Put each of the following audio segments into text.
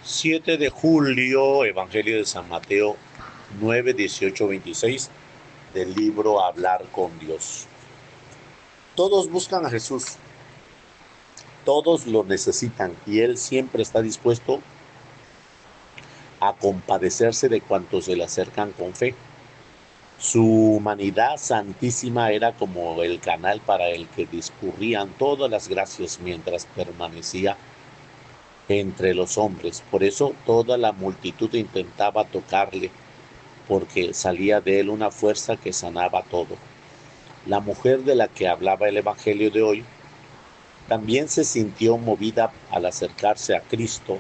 7 de julio, Evangelio de San Mateo 9, 18, 26, del libro Hablar con Dios. Todos buscan a Jesús, todos lo necesitan y Él siempre está dispuesto a compadecerse de cuantos se le acercan con fe. Su humanidad santísima era como el canal para el que discurrían todas las gracias mientras permanecía entre los hombres. Por eso toda la multitud intentaba tocarle, porque salía de él una fuerza que sanaba todo. La mujer de la que hablaba el Evangelio de hoy también se sintió movida al acercarse a Cristo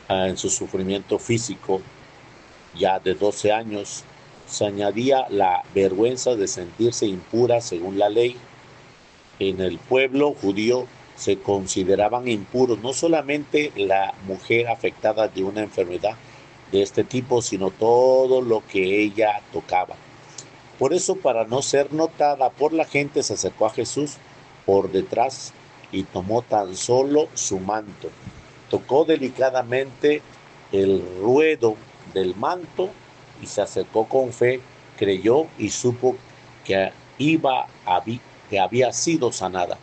en su sufrimiento físico. Ya de 12 años se añadía la vergüenza de sentirse impura según la ley. En el pueblo judío se consideraban impuros no solamente la mujer afectada de una enfermedad de este tipo, sino todo lo que ella tocaba. Por eso, para no ser notada por la gente, se acercó a Jesús por detrás y tomó tan solo su manto. Tocó delicadamente el ruedo del manto y se acercó con fe, creyó y supo que que había sido sanada.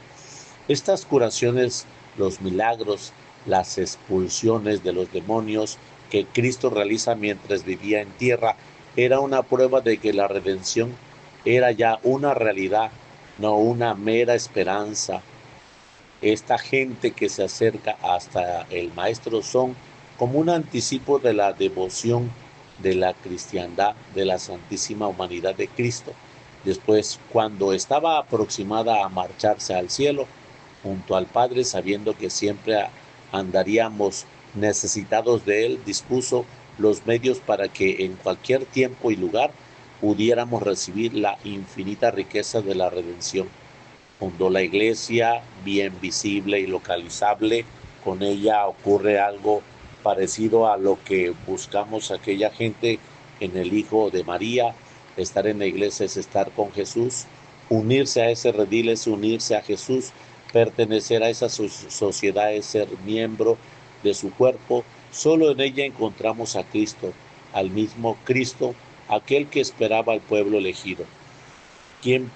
Estas curaciones, los milagros, las expulsiones de los demonios que Cristo realiza mientras vivía en tierra, era una prueba de que la redención era ya una realidad, no una mera esperanza. Esta gente que se acerca hasta el Maestro son como un anticipo de la devoción de la cristiandad, de la santísima humanidad de Cristo. Después, cuando estaba aproximada a marcharse al cielo, junto al Padre, sabiendo que siempre andaríamos necesitados de Él, dispuso los medios para que en cualquier tiempo y lugar pudiéramos recibir la infinita riqueza de la redención. Fundó la iglesia, bien visible y localizable. Con ella ocurre algo parecido a lo que buscamos aquella gente en el Hijo de María. Estar en la iglesia es estar con Jesús. Unirse a ese redil es unirse a Jesús. Pertenecer a esa sociedad es ser miembro de su cuerpo. Solo en ella encontramos a Cristo, al mismo Cristo, aquel que esperaba al pueblo elegido. Quien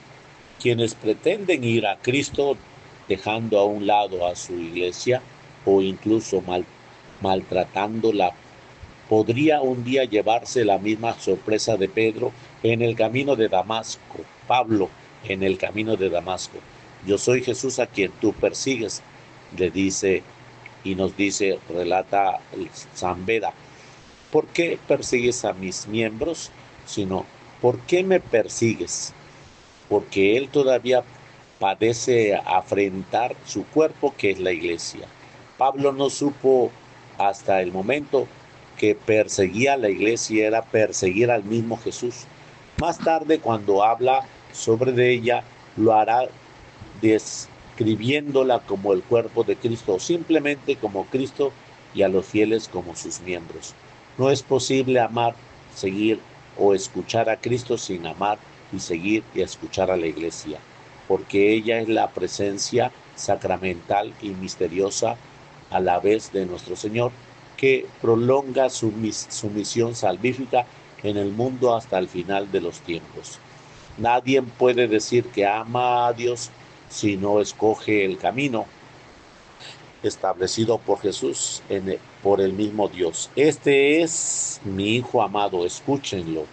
Quienes pretenden ir a Cristo dejando a un lado a su iglesia o incluso maltratándola, podría un día llevarse la misma sorpresa de Pedro en el camino de Damasco, Pablo en el camino de Damasco. Yo soy Jesús a quien tú persigues, le dice y nos dice, relata San Beda. ¿Por qué persigues a mis miembros? Sino, ¿por qué me persigues? Porque él todavía padece afrentar su cuerpo, que es la iglesia. Pablo no supo hasta el momento que perseguía a la iglesia era perseguir al mismo Jesús. Más tarde, cuando habla sobre de ella, lo hará describiéndola como el cuerpo de Cristo, o simplemente como Cristo y a los fieles como sus miembros. No es posible amar, seguir o escuchar a Cristo sin amar y seguir y escuchar a la iglesia, porque ella es la presencia sacramental y misteriosa a la vez de nuestro Señor, que prolonga su misión salvífica en el mundo hasta el final de los tiempos. Nadie puede decir que ama a Dios si no escoge el camino establecido por Jesús por el mismo Dios. Este es mi Hijo amado, escúchenlo.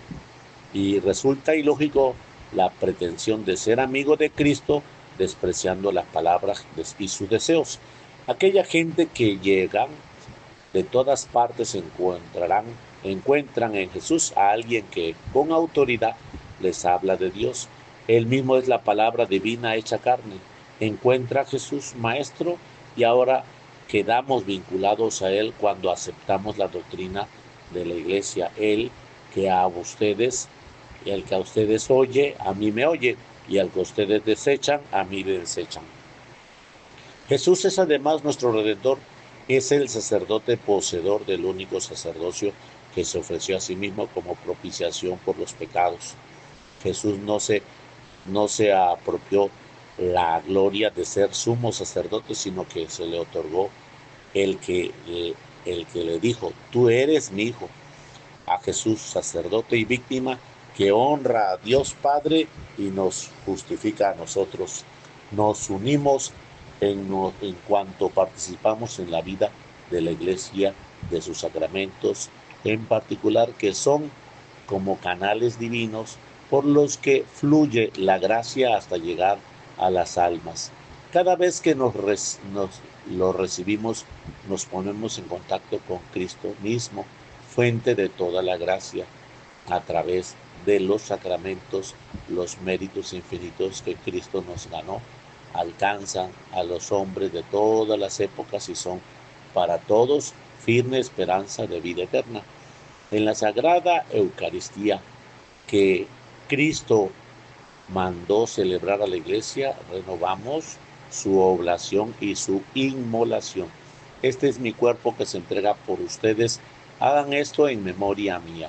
Y resulta ilógico la pretensión de ser amigo de Cristo despreciando las palabras y sus deseos. Aquella gente que llegan de todas partes encuentran en Jesús a alguien que con autoridad les habla de Dios. Él mismo es la palabra divina hecha carne. Encuentra a Jesús maestro y ahora quedamos vinculados a Él cuando aceptamos la doctrina de la iglesia. Él que a ustedes, y el que a ustedes oye, a mí me oye, y al que ustedes desechan, a mí me desechan. Jesús es además nuestro Redentor, es el sacerdote poseedor del único sacerdocio que se ofreció a sí mismo como propiciación por los pecados. Jesús no se apropió la gloria de ser sumo sacerdote, sino que se le otorgó el que el que le dijo, tú eres mi hijo, a Jesús, sacerdote y víctima, que honra a Dios Padre y nos justifica a nosotros. Nos unimos en cuanto participamos en la vida de la Iglesia, de sus sacramentos, en particular que son como canales divinos por los que fluye la gracia hasta llegar a las almas. Cada vez que lo recibimos, nos ponemos en contacto con Cristo mismo, fuente de toda la gracia. A través de los sacramentos, los méritos infinitos que Cristo nos ganó alcanzan a los hombres de todas las épocas y son para todos firme esperanza de vida eterna. En la Sagrada Eucaristía que Cristo mandó celebrar a la Iglesia, renovamos su oblación y su inmolación. Este es mi cuerpo que se entrega por ustedes. Hagan esto en memoria mía.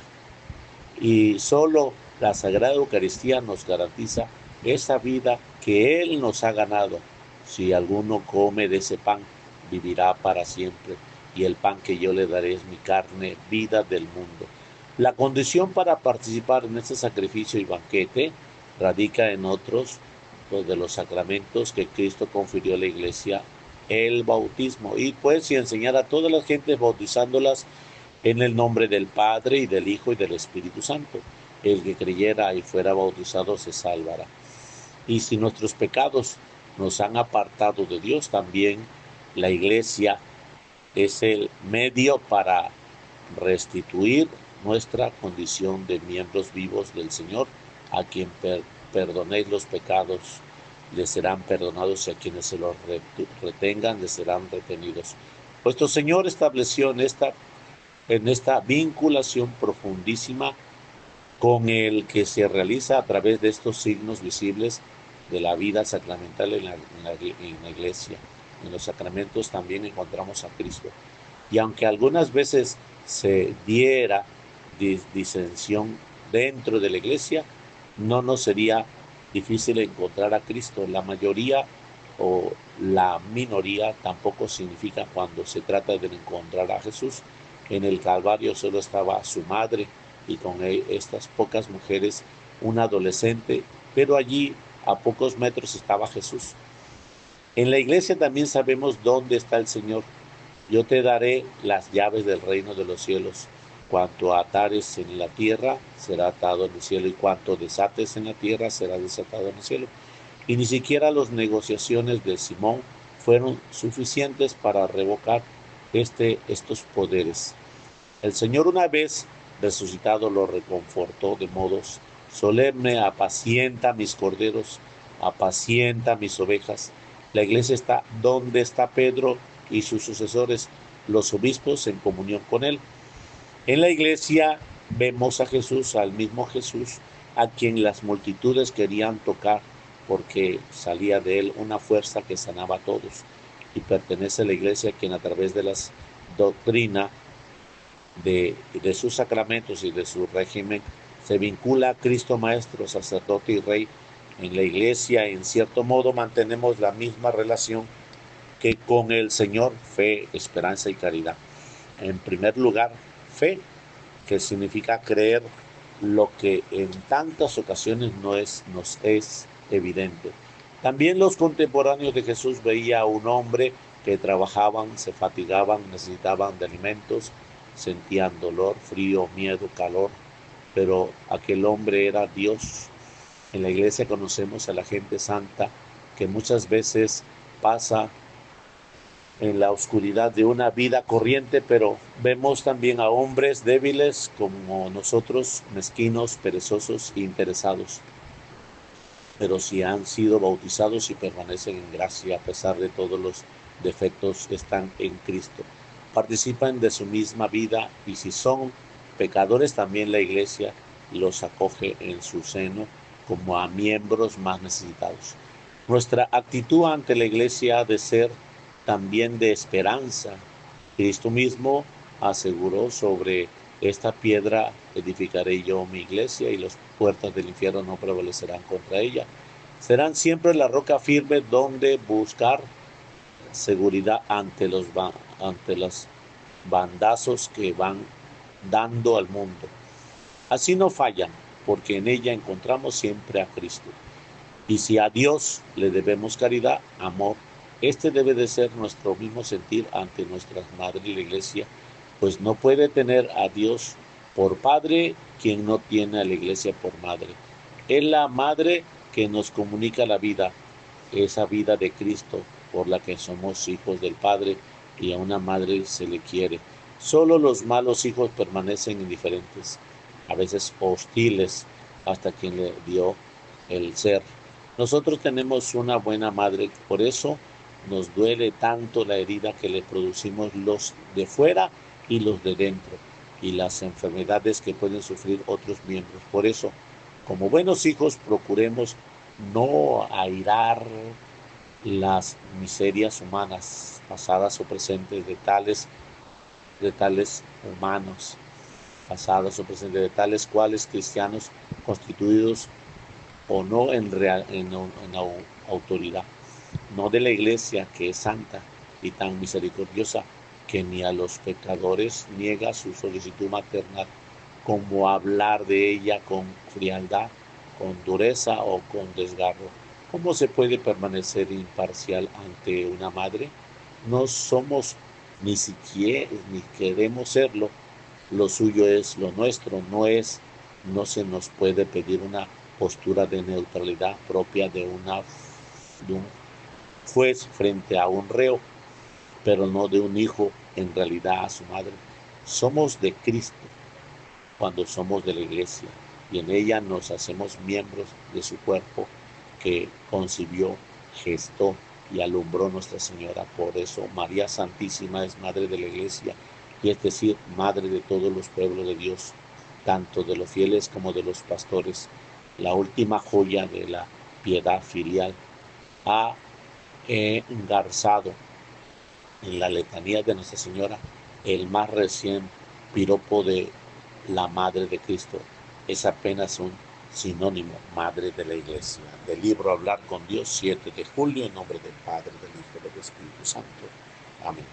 Y solo la Sagrada Eucaristía nos garantiza esa vida que Él nos ha ganado. Si alguno come de ese pan, vivirá para siempre. Y el pan que yo le daré es mi carne, vida del mundo. La condición para participar en este sacrificio y banquete radica en otros de los sacramentos que Cristo confirió a la Iglesia, el bautismo. Y pues y enseñar a todas las gentes bautizándolas en el nombre del Padre y del Hijo y del Espíritu Santo. El que creyera y fuera bautizado se salvará. Y si nuestros pecados nos han apartado de Dios, también la Iglesia es el medio para restituir nuestra condición de miembros vivos del Señor. A quien perdonéis los pecados, les serán perdonados, y a quienes se los retengan, les serán retenidos. Nuestro Señor estableció en esta vinculación profundísima con el que se realiza a través de estos signos visibles de la vida sacramental en la Iglesia. En los sacramentos también encontramos a Cristo. Y aunque algunas veces se diera disensión dentro de la Iglesia, no nos sería difícil encontrar a Cristo. La mayoría o la minoría tampoco significa cuando se trata de encontrar a Jesús. En el Calvario solo estaba su madre y con estas pocas mujeres un adolescente, pero allí a pocos metros estaba Jesús. En la Iglesia también sabemos dónde está el Señor. Yo te daré las llaves del reino de los cielos. Cuanto atares en la tierra, será atado en el cielo, y cuanto desates en la tierra, será desatado en el cielo. Y ni siquiera las negociaciones de Simón fueron suficientes para revocar estos poderes. El Señor, una vez resucitado, lo reconfortó de modos solemne: apacienta mis corderos, apacienta mis ovejas. La Iglesia está donde está Pedro y sus sucesores, los obispos, en comunión con él. En la Iglesia vemos a Jesús, al mismo Jesús, a quien las multitudes querían tocar, porque salía de él una fuerza que sanaba a todos. Y pertenece a la Iglesia quien, a través de las doctrinas de sus sacramentos y de su régimen, se vincula a Cristo Maestro, sacerdote y Rey. En la Iglesia, en cierto modo, mantenemos la misma relación que con el Señor: fe, esperanza y caridad. En primer lugar, fe, que significa creer lo que en tantas ocasiones nos es evidente. También los contemporáneos de Jesús veían a un hombre que trabajaban, se fatigaban, necesitaban de alimentos, sentían dolor, frío, miedo, calor, pero aquel hombre era Dios. En la Iglesia conocemos a la gente santa que muchas veces pasa en la oscuridad de una vida corriente, pero vemos también a hombres débiles como nosotros, mezquinos, perezosos e interesados. Pero si han sido bautizados y permanecen en gracia a pesar de todos los defectos, están en Cristo. Participan de su misma vida, y si son pecadores, también la Iglesia los acoge en su seno como a miembros más necesitados. Nuestra actitud ante la Iglesia ha de ser también de esperanza. Cristo mismo aseguró: sobre esta piedra edificaré yo mi iglesia, y las puertas del infierno no prevalecerán contra ella. Serán siempre la roca firme donde buscar seguridad ante las bandazos que van dando al mundo. Así no fallan, porque en ella encontramos siempre a Cristo. Y si a Dios le debemos caridad, amor, este debe de ser nuestro mismo sentir ante nuestra Madre la Iglesia, pues no puede tener a Dios por Padre quien no tiene a la Iglesia por Madre. Es la Madre que nos comunica la vida, esa vida de Cristo por la que somos hijos del Padre y a una madre se le quiere. Solo los malos hijos permanecen indiferentes, a veces hostiles hasta quien le dio el ser. Nosotros tenemos una buena madre, por eso nos duele tanto la herida que le producimos los de fuera y los de dentro, y las enfermedades que pueden sufrir otros miembros. Por eso, como buenos hijos, procuremos no airar las miserias humanas, pasadas o presentes, de tales humanos, pasados o presentes, de tales cuales cristianos constituidos o no en autoridad, no de la Iglesia, que es santa y tan misericordiosa, que ni a los pecadores niega su solicitud maternal, como hablar de ella con frialdad, con dureza o con desgarro. ¿Cómo se puede permanecer imparcial ante una madre? No somos ni siquiera, ni queremos serlo. Lo suyo es lo nuestro, no se nos puede pedir una postura de neutralidad propia de un juez frente a un reo, pero no de un hijo en realidad a su madre. Somos de Cristo cuando somos de la Iglesia y en ella nos hacemos miembros de su cuerpo que concibió, gestó y alumbró Nuestra Señora. Por eso María Santísima es Madre de la Iglesia, y es decir, Madre de todos los pueblos de Dios, tanto de los fieles como de los pastores. La última joya de la piedad filial ha engarzado en la letanía de Nuestra Señora el más recién piropo de la Madre de Cristo. Es apenas un sinónimo, Madre de la Iglesia. Del libro Hablar con Dios, 7 de julio, en nombre del Padre, del Hijo y del Espíritu Santo. Amén.